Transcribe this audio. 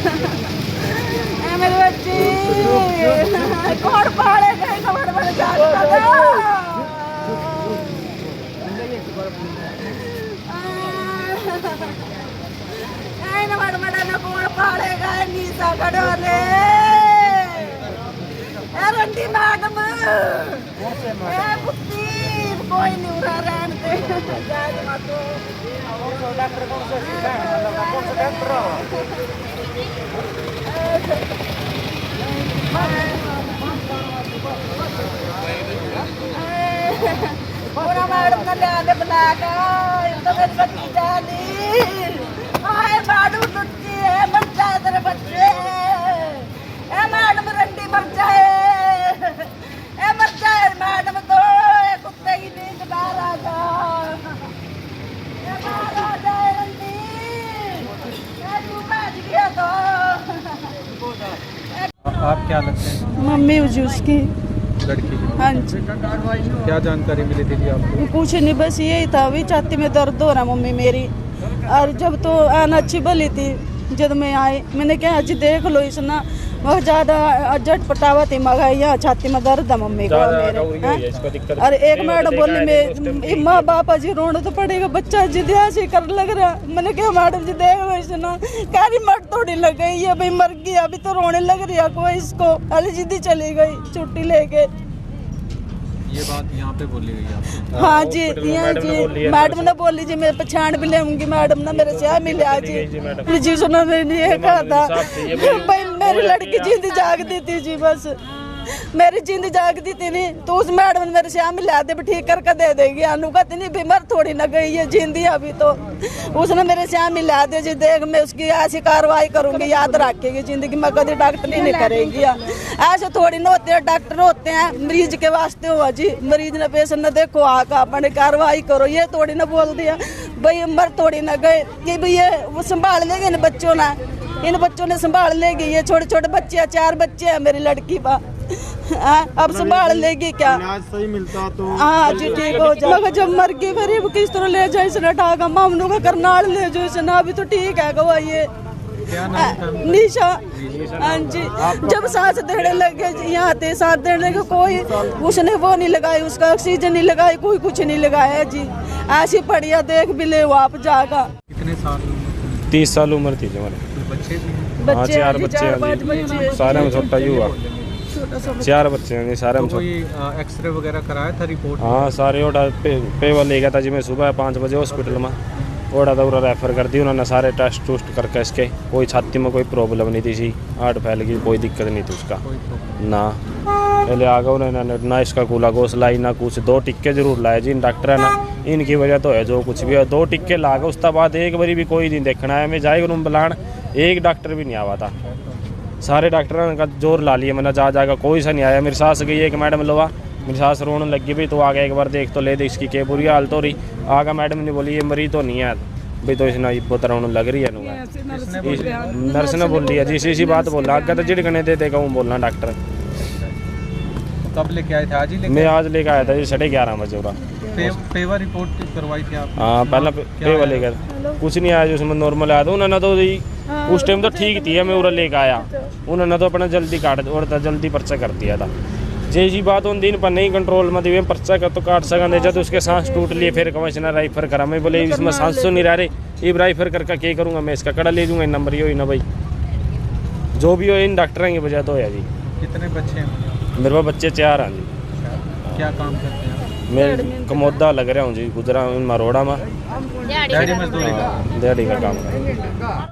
मेरे बच्चे कौन पालेगा इतना बड़ा जात ना कौन पालेगा नीसा कड़ोले रंडी मैडम पुत्री कोई नहीं उड़ा रहते डॉक्टर कौन सा डॉक्टर पूरा मैडम ने ले आने बनाया तो मेरी बच्ची जानी आए मैडम टूटी है मर जाए तेरे बच्चे ए मैडम रंडी मर जाए ए मर जाए मैडम तो कुत्ते की नींद बाहर आ जा बाहर आ जाए रंडी तू बैठ गया तो आप क्या लगते हैं? मम्मी हुई उसकी लड़की की? हाँ जी। क्या जानकारी मिली थी आपको? कुछ नहीं, बस यही था, भी छाती में दर्द हो रहा मम्मी मेरी। और जब तो आना अच्छी भली थी, जब मैं आई मैंने कहा अजी देख लो इसना बहुत ज़्यादा झटपटावा थी मगा यहाँ छाती में दर्द है मम्मी को मेरे। और एक मैडम बोली मैं माँ बाप अजी रोना तो पड़ेगा, बच्चा जिद ऐसे कर लग रहा। मैंने कहा मैडम जी देख लो इसना कह रही मट थोड़ी लग गई है भाई, मर गई अभी तो रोने लग रही है कोई इसको। अली जिद्दी चली गई छुट्टी लेके। ये बात यहाँ पे बोली गई आपको? हाँ जी, यहाँ जी मैडम ने बोली जी, मैं पहचान भी लेंगी मैडम ने मेरे से मिले आज जी सुना मैंने ये कहा था भाई मेरी लड़की जिंद जागती थी जी, बस मेरी जिंद जागती थी नहीं तो उस मैडम ने मेरे से मिला दे ठीक करके दे देगी। अनु कहती नहीं बीमार थोड़ी ना गई है जिंदी अभी तो, उसने मेरे से मिला दे जी देख मैं उसकी ऐसी कार्रवाई करूंगी, याद रखेगी जिंदगी में कभी डॉक्टर नहीं करेगी। ऐसे थोड़ी ना होते हैं, डॉक्टर होते हैं मरीज के वास्ते हुआ जी, मरीज ने पेशेंट ने देखो आका अपने कार्रवाई करो, ये थोड़ी ना बोल दिया भाई मर थोड़ी ना गए कि भाई ये वो संभाल लेंगे इन बच्चों ने, इन बच्चों ने संभाल लेगी। ये छोटे छोटे बच्चे हैं, 4 बच्चे हैं मेरी लड़की का, अब संभाल लेगी क्या? सही मिलता तो हाँ जी ठीक हो जाएगा। जब मर गई गरीब किस तरह ले जाए इसने ढाका मामनू का करनाल ले जाओ इसने, अभी तो ठीक है गवा ये निशा। हाँ जी, जब सांस देने लगे यहाँ आते सांस देने लगे कोई उसने वो नहीं लगाई, उसका ऑक्सीजन नहीं लगाई, कोई कुछ नहीं लगाया जी, ऐसी पड़िया देख भी ले वो आप जाएगा। कितने साल? 30 साल उम्र थी हमारे बच्चे भी? हाँ 4 बच्चे हैं, सारे में छोटा ही हुआ, 4 बच्चे हैं सारे में। कोई एक्सरे वगैरह कराया था रिपोर्ट? हाँ सारे ओडा पेवा ले गया था जी, मैं सुबह 5 बजे हॉस्पिटल में ओडा था, रेफर कर दी उन्होंने सारे टेस्ट टूस्ट करके इसके, कोई छाती में कोई प्रॉब्लम नहीं थी, हार्ट फैल गई, कोई दिक्कत नहीं थी उसका ना। पहले आ गए उन्होंने ना इसका कूला गोश लाई ना कुछ, 2 टिक्के जरूर लाए जी डॉक्टर है ना, इनकी वजह तो है जो कुछ भी है, 2 टिक्के ला गए उसके बाद एक बारी भी कोई नहीं देखना है। मैं जाएगा रूम बुलान एक डॉक्टर भी नहीं आवा था, सारे डॉक्टरों का जोर ला लिया मैंने जाएगा कोई सा नहीं आया। मेरी सास गई एक मैडम लोवा, मेरी सास रोने लगी भाई तो आ गया एक बार देख तो ले दे इसकी क्या बुरी हालत हो रही। आगा मैडम ने बोली ये मरीज तो नहीं है भाई, तो इसने बहुत रोने लग रही है नर्स ने बोल दिया जी, इसी बात बोला आगे तो झिड़कने दे देगा वो बोलना डॉक्टर। कब लेके आए थे? आज ही मैं आज लेके आया था जी 11:30 बजे। पेवा रिपोर्ट करवाई थी आप? हाँ पहला पेवा लेकर कुछ नहीं आया, उसमें नॉर्मल आया था उन्होंने तो उस टाइम तो ठीक थी, मैं उरा लेकर आया उन्होंने तो अपना जल्दी काट और जल्दी पर्चा कर दिया था। जैसी बात उन दिन पर नहीं कंट्रोल में दी पर्चा का तो काट सका, जब उसके सांस टूट लिए फिर कमिश्नर राइफर करा, मैं बोले इसमें सांस तो नहीं रह रहे, ये राइफर करके क्या करूँगा मैं, इसका कड़ा ले दूँगा नंबर ये ना भाई जो भी हो इन डॉक्टर की वजह तो है जी। कितने बच्चे हैं मेरे पास? बच्चे 4 हैं जी। क्या काम करते हैं? मैं कमोदा लग रहा हूँ जी, गुजरा मरोड़ा में दिहाड़ी मजदूरी का दिहाड़ी का काम है।